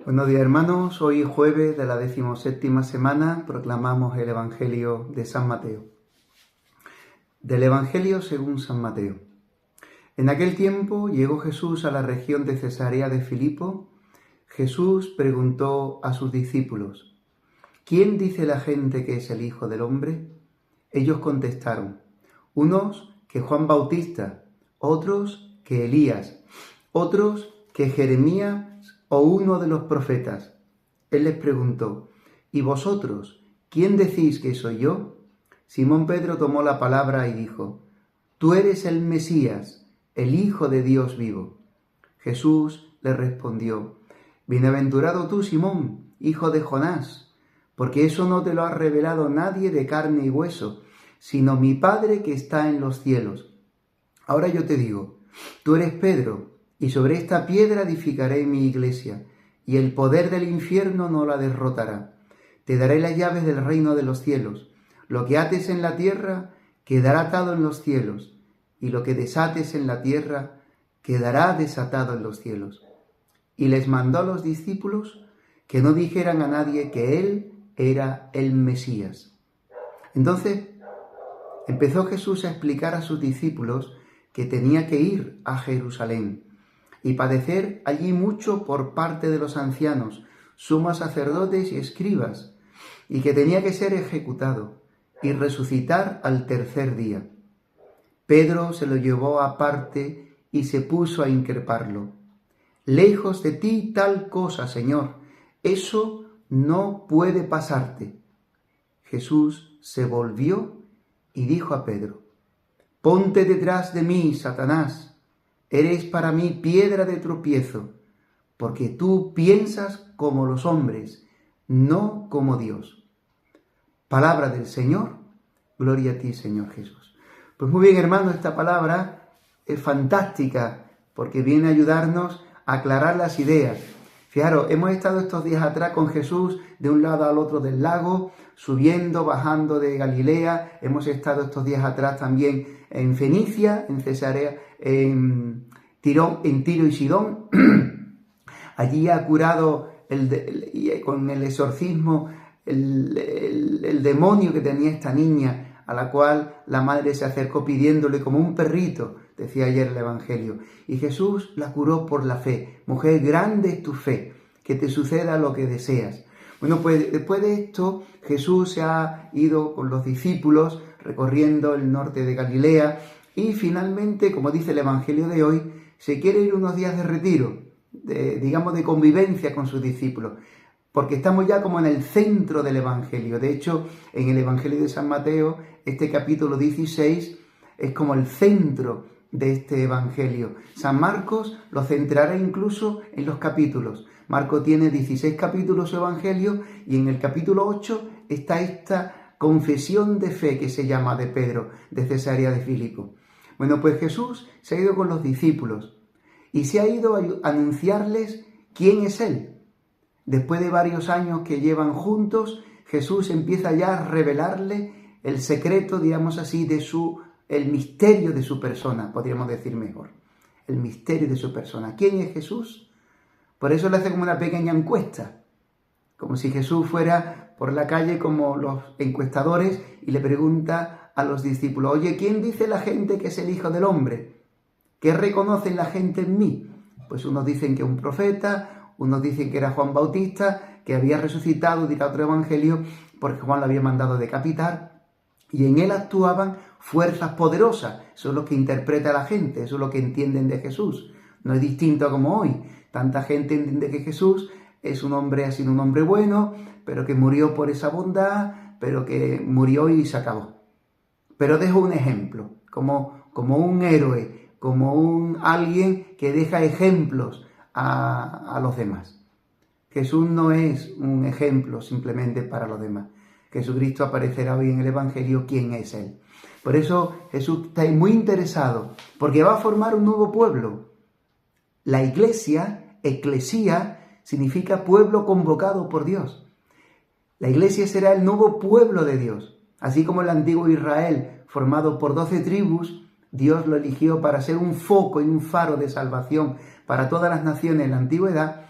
Buenos días, hermanos. Hoy jueves de la 17ª semana proclamamos el Evangelio de San Mateo. Del Evangelio según San Mateo. En aquel tiempo llegó Jesús a la región de Cesarea de Filipo. Jesús preguntó a sus discípulos: ¿Quién dice la gente que es el Hijo del Hombre? Ellos contestaron: unos que Juan Bautista, otros que Elías, otros que Jeremías o uno de los profetas. Él les preguntó: ¿y vosotros, quién decís que soy yo? Simón Pedro tomó la palabra y dijo: Tú eres el Mesías, el Hijo de Dios vivo. Jesús le respondió: Bienaventurado tú, Simón, hijo de Jonás, porque eso no te lo ha revelado nadie de carne y hueso, sino mi Padre que está en los cielos. Ahora yo te digo, tú eres Pedro, y sobre esta piedra edificaré mi iglesia, y el poder del infierno no la derrotará. Te daré las llaves del reino de los cielos. Lo que ates en la tierra quedará atado en los cielos, y lo que desates en la tierra quedará desatado en los cielos. Y les mandó a los discípulos que no dijeran a nadie que él era el Mesías. Entonces empezó Jesús a explicar a sus discípulos que tenía que ir a Jerusalén y padecer allí mucho por parte de los ancianos, sumos sacerdotes y escribas, y que tenía que ser ejecutado y resucitar al tercer día. Pedro se lo llevó aparte y se puso a increparlo. Lejos de ti tal cosa, Señor, eso no puede pasarte. Jesús se volvió y dijo a Pedro: Ponte detrás de mí, Satanás. Eres para mí piedra de tropiezo, porque tú piensas como los hombres, no como Dios. Palabra del Señor, gloria a ti, Señor Jesús. Pues muy bien, hermanos, esta palabra es fantástica porque viene a ayudarnos a aclarar las ideas. Fijaros, hemos estado estos días atrás con Jesús de un lado al otro del lago, subiendo, bajando de Galilea. Hemos estado estos días atrás también en Fenicia, en Cesarea, en Tiro y Sidón. Allí ha curado con el exorcismo el demonio que tenía esta niña, a la cual la madre se acercó pidiéndole como un perrito, decía ayer el Evangelio. Y Jesús la curó por la fe. Mujer, grande es tu fe, que te suceda lo que deseas. Bueno, pues después de esto, Jesús se ha ido con los discípulos recorriendo el norte de Galilea y finalmente, como dice el Evangelio de hoy, se quiere ir unos días de retiro, de convivencia con sus discípulos, porque estamos ya como en el centro del Evangelio. De hecho, en el Evangelio de San Mateo, este capítulo 16 es como el centro de este Evangelio. San Marcos lo centrará incluso en los capítulos. Marcos tiene 16 capítulos su Evangelio y en el capítulo 8 está esta confesión de fe que se llama de Pedro, de Cesarea de Filipo. Bueno, pues Jesús se ha ido con los discípulos y se ha ido a anunciarles quién es Él. Después de varios años que llevan juntos, Jesús empieza ya a revelarle el secreto, digamos así, el misterio de su persona, podríamos decir mejor. El misterio de su persona. ¿Quién es Jesús? Por eso le hace como una pequeña encuesta, como si Jesús fuera por la calle como los encuestadores y le pregunta a los discípulos: oye, ¿quién dice la gente que es el Hijo del Hombre? ¿Qué reconoce la gente en mí? Pues unos dicen que es un profeta, unos dicen que era Juan Bautista, que había resucitado, dirá otro evangelio, porque Juan lo había mandado decapitar, y en él actuaban fuerzas poderosas. Eso es lo que interpreta la gente, eso es lo que entienden de Jesús. No es distinto a como hoy. Tanta gente entiende que Jesús es un hombre, ha sido un hombre bueno, pero que murió por esa bondad, pero que murió y se acabó. Pero dejó un ejemplo, como un héroe, como alguien que deja ejemplos a los demás. Jesús no es un ejemplo simplemente para los demás. Jesucristo aparecerá hoy en el Evangelio quién es Él. Por eso Jesús está muy interesado, porque va a formar un nuevo pueblo. La iglesia, eclesía, significa pueblo convocado por Dios. La iglesia será el nuevo pueblo de Dios. Así como el antiguo Israel, formado por 12 tribus, Dios lo eligió para ser un foco y un faro de salvación para todas las naciones en la antigüedad.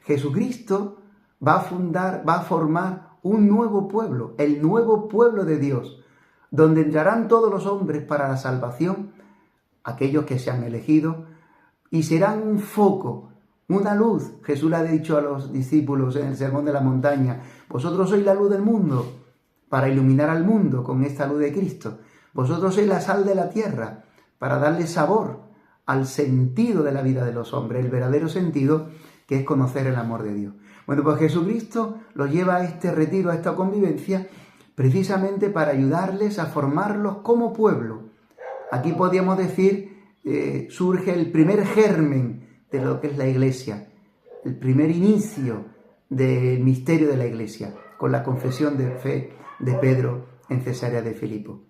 Jesucristo va a formar un nuevo pueblo, el nuevo pueblo de Dios, donde entrarán todos los hombres para la salvación, aquellos que se han elegido, y serán un foco, una luz. Jesús le ha dicho a los discípulos en el Sermón de la Montaña: vosotros sois la luz del mundo, para iluminar al mundo con esta luz de Cristo. Vosotros sois la sal de la tierra, para darle sabor al sentido de la vida de los hombres, el verdadero sentido, que es conocer el amor de Dios. Bueno, pues Jesucristo los lleva a este retiro, a esta convivencia, precisamente para ayudarles a formarlos como pueblo. Aquí podríamos decir, surge el primer germen de lo que es la Iglesia, el primer inicio del misterio de la Iglesia, con la confesión de fe de Pedro en Cesarea de Filipo.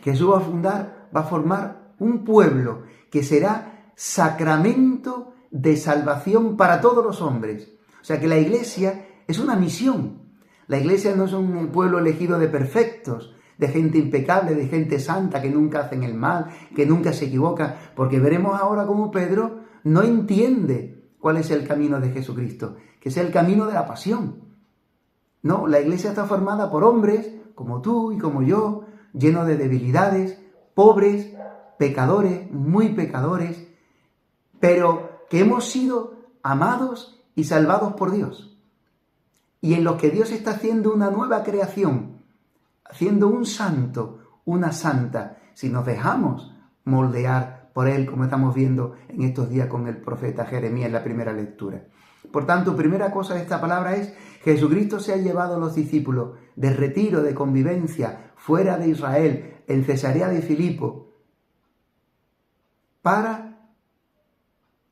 Jesús va a formar un pueblo que será sacramento de salvación para todos los hombres. O sea que la Iglesia es una misión. La Iglesia no es un pueblo elegido de perfectos, de gente impecable, de gente santa, que nunca hacen el mal, que nunca se equivoca, porque veremos ahora cómo Pedro no entiende cuál es el camino de Jesucristo, que es el camino de la pasión. No, la Iglesia está formada por hombres como tú y como yo, llenos de debilidades, pobres, pecadores, muy pecadores, pero que hemos sido amados y salvados por Dios. Y en los que Dios está haciendo una nueva creación, haciendo un santo, una santa, si nos dejamos moldear por Él, como estamos viendo en estos días con el profeta Jeremías en la primera lectura. Por tanto, primera cosa de esta palabra es: Jesucristo se ha llevado a los discípulos de retiro, de convivencia, fuera de Israel, en Cesarea de Filipo, para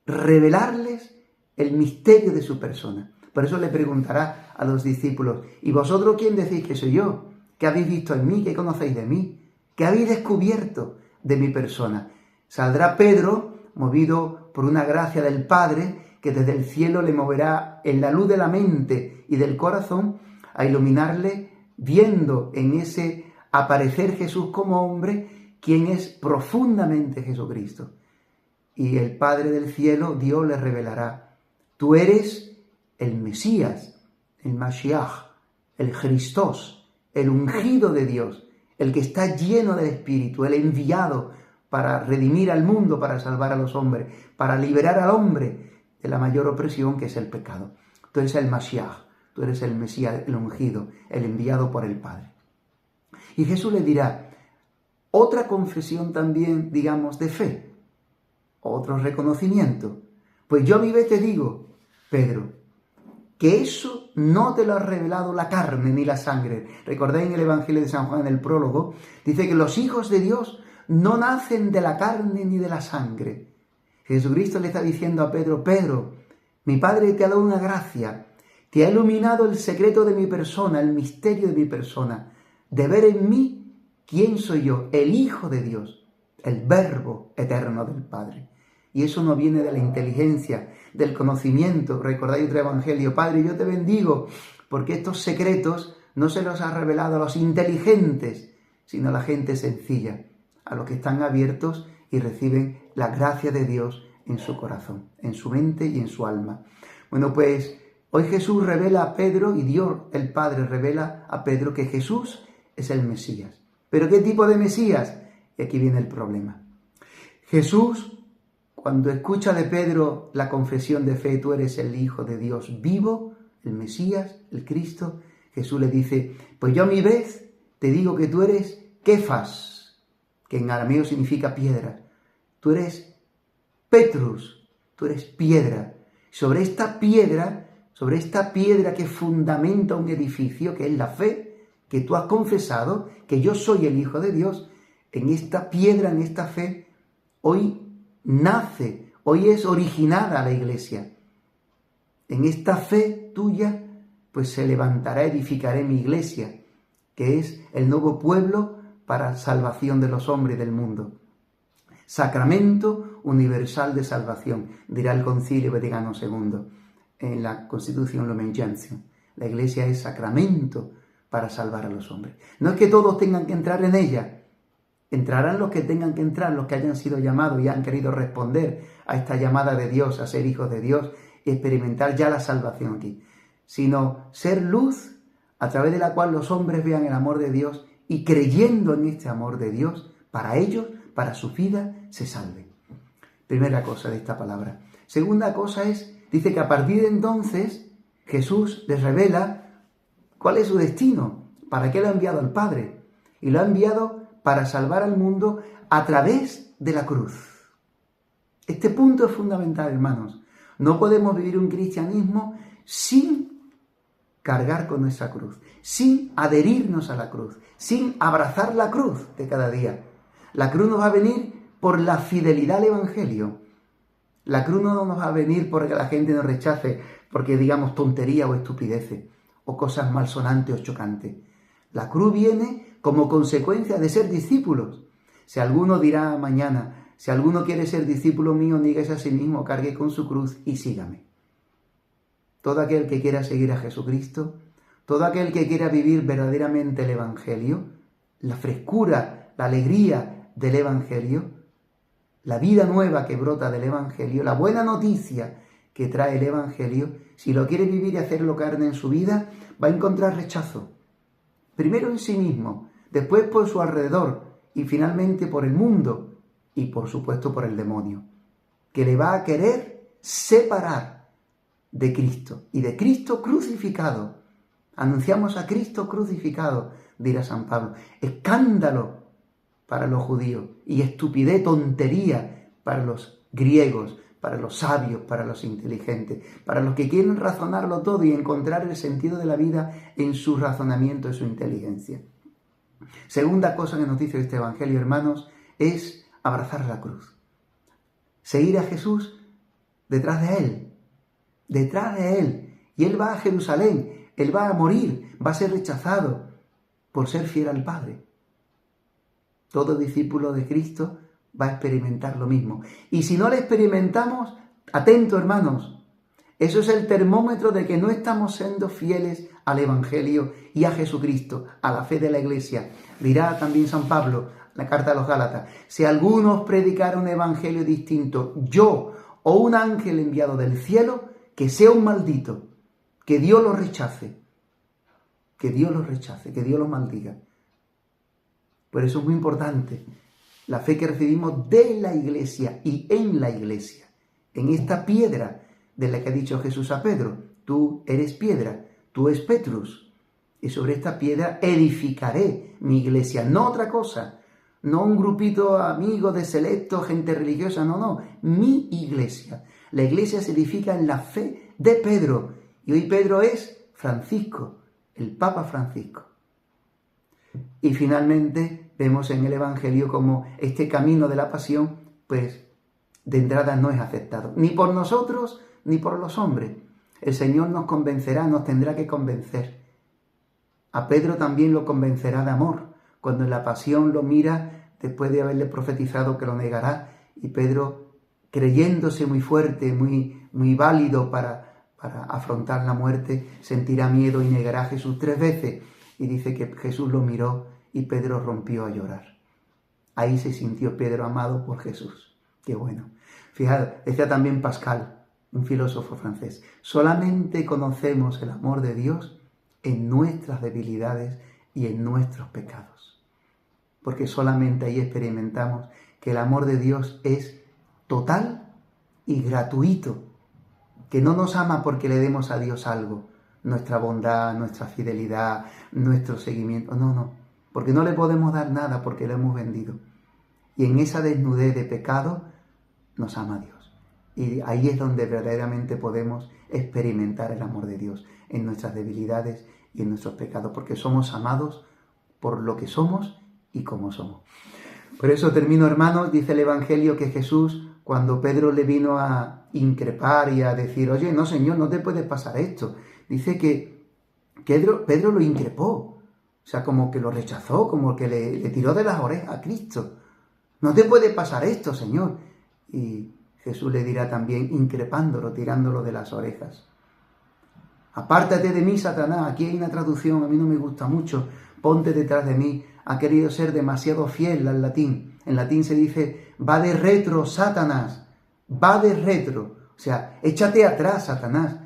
revelarles el misterio de su persona. Por eso le preguntará a los discípulos: ¿y vosotros quién decís que soy yo? ¿Qué habéis visto en mí? ¿Qué conocéis de mí? ¿Qué habéis descubierto de mi persona? Saldrá Pedro, movido por una gracia del Padre, que desde el cielo le moverá en la luz de la mente y del corazón a iluminarle, viendo en ese aparecer Jesús como hombre, quien es profundamente Jesucristo. Y el Padre del cielo, Dios, le revelará: tú eres el Mesías, el Mashiach, el Christos, el ungido de Dios, el que está lleno del Espíritu, el enviado para redimir al mundo, para salvar a los hombres, para liberar al hombre de la mayor opresión, que es el pecado. Tú eres el Mashiach, tú eres el Mesías, el ungido, el enviado por el Padre. Y Jesús le dirá otra confesión también, digamos, de fe, otro reconocimiento. Pues yo a mi vez te digo, Pedro, que eso no te lo ha revelado la carne ni la sangre. Recordéis en el Evangelio de San Juan, en el prólogo, dice que los hijos de Dios no nacen de la carne ni de la sangre. Jesucristo le está diciendo a Pedro: Pedro, mi Padre te ha dado una gracia, te ha iluminado el secreto de mi persona, el misterio de mi persona, de ver en mí quién soy yo, el Hijo de Dios, el Verbo eterno del Padre. Y eso no viene de la inteligencia, del conocimiento. Recordáis otro evangelio: Padre, yo te bendigo, porque estos secretos no se los ha revelado a los inteligentes, sino a la gente sencilla, a los que están abiertos y reciben la gracia de Dios en su corazón, en su mente y en su alma. Bueno, pues hoy Jesús revela a Pedro, y Dios el Padre revela a Pedro, que Jesús es el Mesías. ¿Pero qué tipo de Mesías? Y aquí viene el problema. Jesús, cuando escucha de Pedro la confesión de fe: tú eres el Hijo de Dios vivo, el Mesías, el Cristo, Jesús le dice: pues yo a mi vez te digo que tú eres Kefas, que en arameo significa piedra. Tú eres Petrus, tú eres piedra. Sobre esta piedra que fundamenta un edificio, que es la fe, que tú has confesado, que yo soy el Hijo de Dios, en esta piedra, en esta fe, hoy nace, hoy es originada la Iglesia. En esta fe tuya, pues se levantará, edificaré mi Iglesia, que es el nuevo pueblo para salvación de los hombres del mundo. Sacramento universal de salvación, dirá el Concilio Vaticano II en la Constitución Lumen Gentium. La Iglesia es sacramento para salvar a los hombres. No es que todos tengan que entrar en ella. Entrarán los que tengan que entrar, los que hayan sido llamados y han querido responder a esta llamada de Dios, a ser hijos de Dios y experimentar ya la salvación aquí, sino ser luz a través de la cual los hombres vean el amor de Dios y creyendo en este amor de Dios, para ellos, para su vida, se salven. Primera cosa de esta palabra. Segunda cosa dice que a partir de entonces Jesús les revela cuál es su destino, para qué lo ha enviado al Padre. Y lo ha enviado para salvar al mundo a través de la cruz. Este punto es fundamental, hermanos. No podemos vivir un cristianismo sin cargar con nuestra cruz, sin adherirnos a la cruz, sin abrazar la cruz de cada día. La cruz nos va a venir por la fidelidad al Evangelio. La cruz no nos va a venir porque la gente nos rechace, porque digamos tontería o estupideces, o cosas malsonantes o chocantes. La cruz viene como consecuencia de ser discípulos. Si alguno dirá mañana, si alguno quiere ser discípulo mío, níguese a sí mismo, cargue con su cruz y sígame. Todo aquel que quiera seguir a Jesucristo, todo aquel que quiera vivir verdaderamente el Evangelio, la frescura, la alegría del Evangelio, la vida nueva que brota del Evangelio, la buena noticia que trae el Evangelio, si lo quiere vivir y hacerlo carne en su vida, va a encontrar rechazo. Primero en sí mismo, después por su alrededor y finalmente por el mundo y por supuesto por el demonio, que le va a querer separar de Cristo y de Cristo crucificado. Anunciamos a Cristo crucificado, dirá San Pablo. Escándalo para los judíos y estupidez, tontería para los griegos, para los sabios, para los inteligentes, para los que quieren razonarlo todo y encontrar el sentido de la vida en su razonamiento y su inteligencia. Segunda cosa que nos dice este Evangelio, hermanos, es abrazar la cruz. Seguir a Jesús detrás de Él. Y Él va a Jerusalén, Él va a morir, va a ser rechazado por ser fiel al Padre. Todo discípulo de Cristo va a experimentar lo mismo. Y si no lo experimentamos, atento, hermanos, eso es el termómetro de que no estamos siendo fieles al Evangelio y a Jesucristo, a la fe de la Iglesia. Dirá también San Pablo, en la carta a los Gálatas, si alguno os predicara un evangelio distinto, yo o un ángel enviado del cielo, que sea un maldito, que Dios lo rechace, que Dios lo maldiga. Por eso es muy importante la fe que recibimos de la Iglesia y en la Iglesia, en esta piedra de la que ha dicho Jesús a Pedro, tú eres piedra, tú eres Petrus, y sobre esta piedra edificaré mi Iglesia, no otra cosa, no un grupito amigo de selecto, gente religiosa, no, mi Iglesia. La Iglesia se edifica en la fe de Pedro, y hoy Pedro es Francisco, el Papa Francisco. Y finalmente vemos en el Evangelio como este camino de la pasión, pues de entrada no es aceptado, ni por nosotros ni por los hombres. El Señor nos convencerá, nos tendrá que convencer. A Pedro también lo convencerá de amor, cuando en la pasión lo mira después de haberle profetizado que lo negará, y Pedro, creyéndose muy fuerte, muy válido para afrontar la muerte, sentirá miedo y negará a Jesús 3 veces. Y dice que Jesús lo miró y Pedro rompió a llorar. Ahí se sintió Pedro amado por Jesús. Qué bueno. Fijad, decía también Pascal, un filósofo francés, solamente conocemos el amor de Dios en nuestras debilidades y en nuestros pecados. Porque solamente ahí experimentamos que el amor de Dios es total y gratuito. Que no nos ama porque le demos a Dios algo, nuestra bondad, nuestra fidelidad, nuestro seguimiento. No, porque no le podemos dar nada porque lo hemos vendido. Y en esa desnudez de pecado nos ama Dios. Y ahí es donde verdaderamente podemos experimentar el amor de Dios, en nuestras debilidades y en nuestros pecados, porque somos amados por lo que somos y como somos. Por eso termino, hermanos, dice el Evangelio que Jesús, cuando Pedro le vino a increpar y a decir, oye, no, Señor, no te puede pasar esto, dice que Pedro lo increpó, o sea, como que lo rechazó, como que le tiró de las orejas a Cristo. No te puede pasar esto, Señor. Y Jesús le dirá también, increpándolo, tirándolo de las orejas. Apártate de mí, Satanás. Aquí hay una traducción, a mí no me gusta mucho. Ponte detrás de mí. Ha querido ser demasiado fiel al latín. En latín se dice, va de retro, Satanás. Va de retro. O sea, échate atrás, Satanás.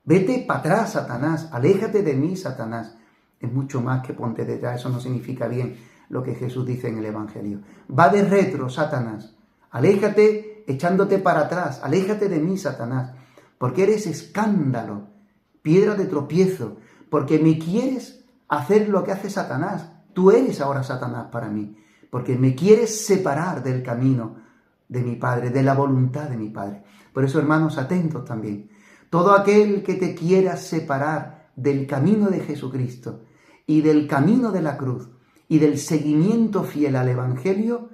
Vete para atrás, Satanás. Aléjate de mí, Satanás. Es mucho más que ponte detrás. Eso no significa bien lo que Jesús dice en el Evangelio. Va de retro, Satanás. Aléjate echándote para atrás. Aléjate de mí, Satanás. Porque eres escándalo, piedra de tropiezo. Porque me quieres hacer lo que hace Satanás. Tú eres ahora Satanás para mí. Porque me quieres separar del camino de mi Padre, de la voluntad de mi Padre. Por eso, hermanos, atentos también. Todo aquel que te quiera separar del camino de Jesucristo y del camino de la cruz y del seguimiento fiel al Evangelio,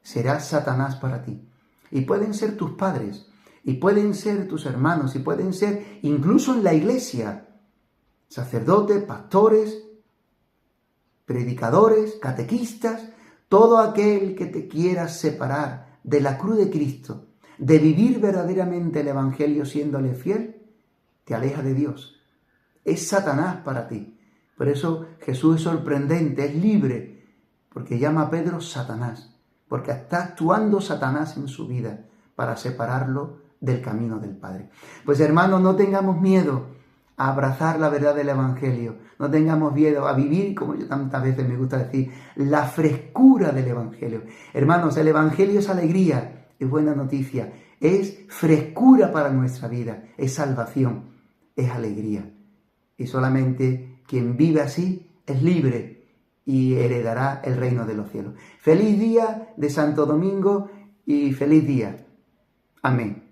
será Satanás para ti. Y pueden ser tus padres, y pueden ser tus hermanos, y pueden ser incluso en la iglesia, sacerdotes, pastores, predicadores, catequistas, todo aquel que te quiera separar de la cruz de Cristo, de vivir verdaderamente el Evangelio siéndole fiel, te aleja de Dios. Es Satanás para ti. Por eso Jesús es sorprendente, es libre, porque llama a Pedro Satanás, porque está actuando Satanás en su vida para separarlo del camino del Padre. Pues hermanos, no tengamos miedo a abrazar la verdad del Evangelio, no tengamos miedo a vivir, como yo tantas veces me gusta decir, la frescura del Evangelio. Hermanos, el Evangelio es alegría, es buena noticia, es frescura para nuestra vida, es salvación, es alegría. Y solamente quien vive así es libre y heredará el reino de los cielos. Feliz día de Santo Domingo y feliz día. Amén.